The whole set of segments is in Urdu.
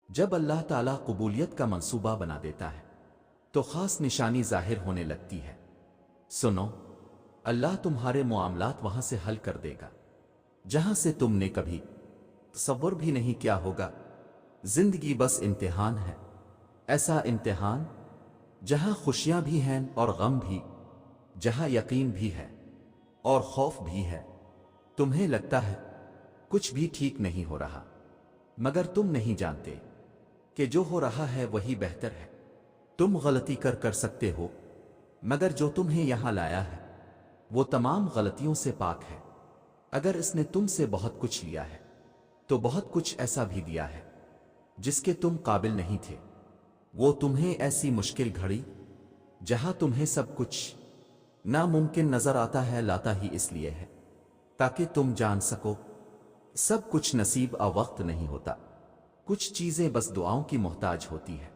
جب اللہ تعالیٰ قبولیت کا منصوبہ بنا دیتا ہے تو خاص نشانی ظاہر ہونے لگتی ہے۔ سنو، اللہ تمہارے معاملات وہاں سے حل کر دے گا جہاں سے تم نے کبھی تصور بھی نہیں کیا ہوگا۔ زندگی بس امتحان ہے، ایسا امتحان جہاں خوشیاں بھی ہیں اور غم بھی، جہاں یقین بھی ہے اور خوف بھی ہے۔ تمہیں لگتا ہے کچھ بھی ٹھیک نہیں ہو رہا، مگر تم نہیں جانتے کہ جو ہو رہا ہے وہی بہتر ہے۔ تم غلطی کر سکتے ہو، مگر جو تمہیں یہاں لایا ہے وہ تمام غلطیوں سے پاک ہے۔ اگر اس نے تم سے بہت کچھ لیا ہے تو بہت کچھ ایسا بھی دیا ہے جس کے تم قابل نہیں تھے۔ وہ تمہیں ایسی مشکل گھڑی جہاں تمہیں سب کچھ ناممکن نظر آتا ہے لاتا ہی اس لیے ہے تاکہ تم جان سکو سب کچھ نصیب وقت نہیں ہوتا۔ کچھ چیزیں بس دعاؤں کی محتاج ہوتی ہے،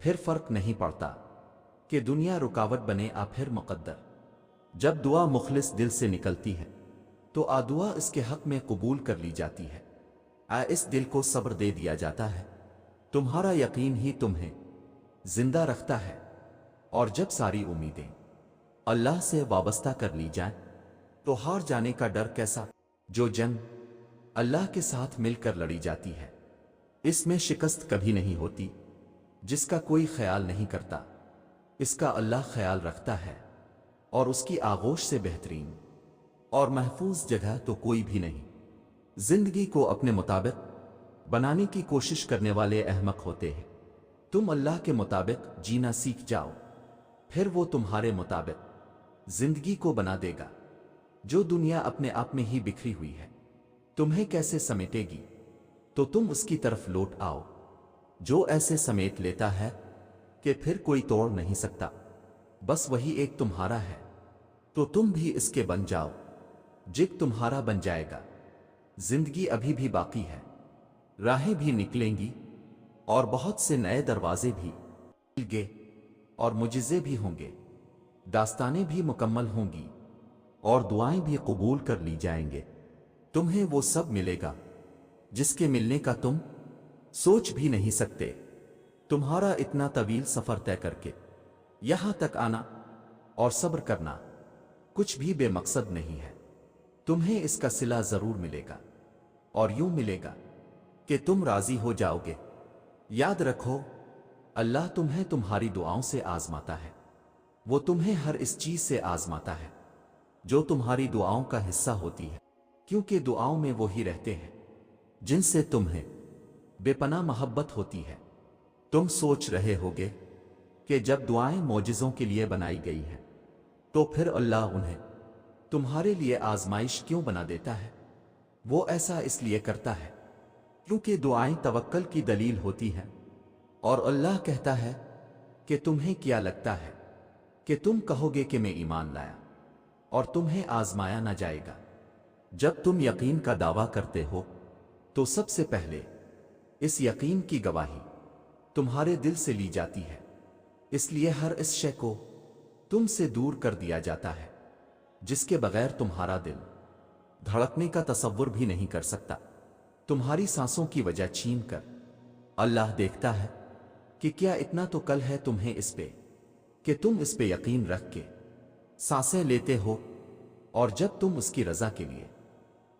پھر فرق نہیں پڑتا کہ دنیا رکاوٹ بنے پھر مقدر۔ جب دعا مخلص دل سے نکلتی ہے تو دعا اس کے حق میں قبول کر لی جاتی ہے۔ اس دل کو صبر دے دیا جاتا ہے۔ تمہارا یقین ہی تمہیں زندہ رکھتا ہے، اور جب ساری امیدیں اللہ سے وابستہ کر لی جائیں تو ہار جانے کا ڈر کیسا؟ جو جنگ اللہ کے ساتھ مل کر لڑی جاتی ہے اس میں شکست کبھی نہیں ہوتی۔ جس کا کوئی خیال نہیں کرتا اس کا اللہ خیال رکھتا ہے، اور اس کی آغوش سے بہترین اور محفوظ جگہ تو کوئی بھی نہیں۔ زندگی کو اپنے مطابق بنانے کی کوشش کرنے والے احمق ہوتے ہیں۔ تم اللہ کے مطابق جینا سیکھ جاؤ، پھر وہ تمہارے مطابق زندگی کو بنا دے گا۔ جو دنیا اپنے آپ میں ہی بکھری ہوئی ہے تمہیں کیسے سمیٹے گی؟ تو تم اس کی طرف لوٹ آؤ جو ایسے سمیٹ لیتا ہے کہ پھر کوئی توڑ نہیں سکتا۔ بس وہی ایک تمہارا ہے تو تم بھی اس کے بن جاؤ، جگ تمہارا بن جائے گا۔ زندگی ابھی بھی باقی ہے، راہیں بھی نکلیں گی اور بہت سے نئے دروازے بھی کھلیں گے اور معجزے بھی ہوں گے، داستانیں بھی مکمل ہوں گی اور دعائیں بھی قبول کر لی جائیں گے۔ تمہیں وہ سب ملے گا جس کے ملنے کا تم سوچ بھی نہیں سکتے۔ تمہارا اتنا طویل سفر طے کر کے یہاں تک آنا اور صبر کرنا کچھ بھی بے مقصد نہیں ہے۔ تمہیں اس کا صلہ ضرور ملے گا، اور یوں ملے گا کہ تم راضی ہو جاؤ گے۔ یاد رکھو، اللہ تمہیں تمہاری دعاؤں سے آزماتا ہے۔ وہ تمہیں ہر اس چیز سے آزماتا ہے جو تمہاری دعاؤں کا حصہ ہوتی ہے، کیونکہ دعاؤں میں وہی رہتے ہیں جن سے تمہیں بے پناہ محبت ہوتی ہے۔ تم سوچ رہے ہوگے کہ جب دعائیں معجزوں کے لیے بنائی گئی ہیں تو پھر اللہ انہیں تمہارے لیے آزمائش کیوں بنا دیتا ہے؟ وہ ایسا اس لیے کرتا ہے کیونکہ دعائیں توکل کی دلیل ہوتی ہیں، اور اللہ کہتا ہے کہ تمہیں کیا لگتا ہے کہ تم کہو گے کہ میں ایمان لایا اور تمہیں آزمایا نہ جائے گا؟ جب تم یقین کا دعویٰ کرتے ہو تو سب سے پہلے اس یقین کی گواہی تمہارے دل سے لی جاتی ہے، اس لیے ہر اس شے کو تم سے دور کر دیا جاتا ہے جس کے بغیر تمہارا دل دھڑکنے کا تصور بھی نہیں کر سکتا۔ تمہاری سانسوں کی وجہ چھین کر اللہ دیکھتا ہے کہ کیا اتنا تو کل ہے تمہیں اس پہ کہ تم اس پہ یقین رکھ کے سانسیں لیتے ہو، اور جب تم اس کی رضا کے لیے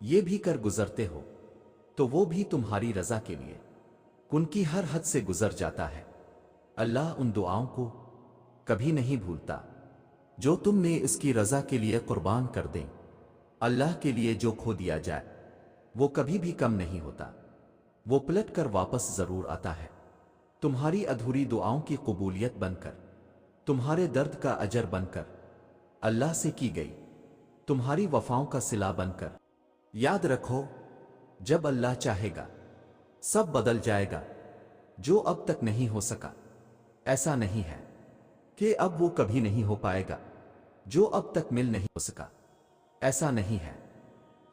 یہ بھی کر گزرتے ہو تو وہ بھی تمہاری رضا کے لیے ان کی ہر حد سے گزر جاتا ہے۔ اللہ ان دعاؤں کو کبھی نہیں بھولتا جو تم نے اس کی رضا کے لیے قربان کر دیں۔ اللہ کے لیے جو کھو دیا جائے وہ کبھی بھی کم نہیں ہوتا، وہ پلٹ کر واپس ضرور آتا ہے، تمہاری ادھوری دعاؤں کی قبولیت بن کر، تمہارے درد کا اجر بن کر، اللہ سے کی گئی تمہاری وفاؤں کا صلہ بن کر۔ یاد رکھو، جب اللہ چاہے گا سب بدل جائے گا۔ جو اب تک نہیں ہو سکا ایسا نہیں ہے کہ اب وہ کبھی نہیں ہو پائے گا، جو اب تک مل نہیں ہو سکا ایسا نہیں ہے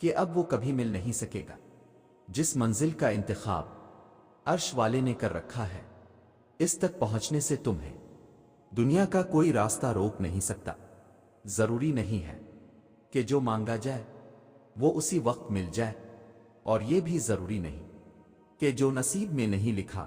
کہ اب وہ کبھی مل نہیں سکے گا۔ جس منزل کا انتخاب عرش والے نے کر رکھا ہے اس تک پہنچنے سے تمہیں دنیا کا کوئی راستہ روک نہیں سکتا۔ ضروری نہیں ہے کہ جو مانگا جائے وہ اسی وقت مل جائے، اور یہ بھی ضروری نہیں کہ جو نصیب میں نہیں لکھا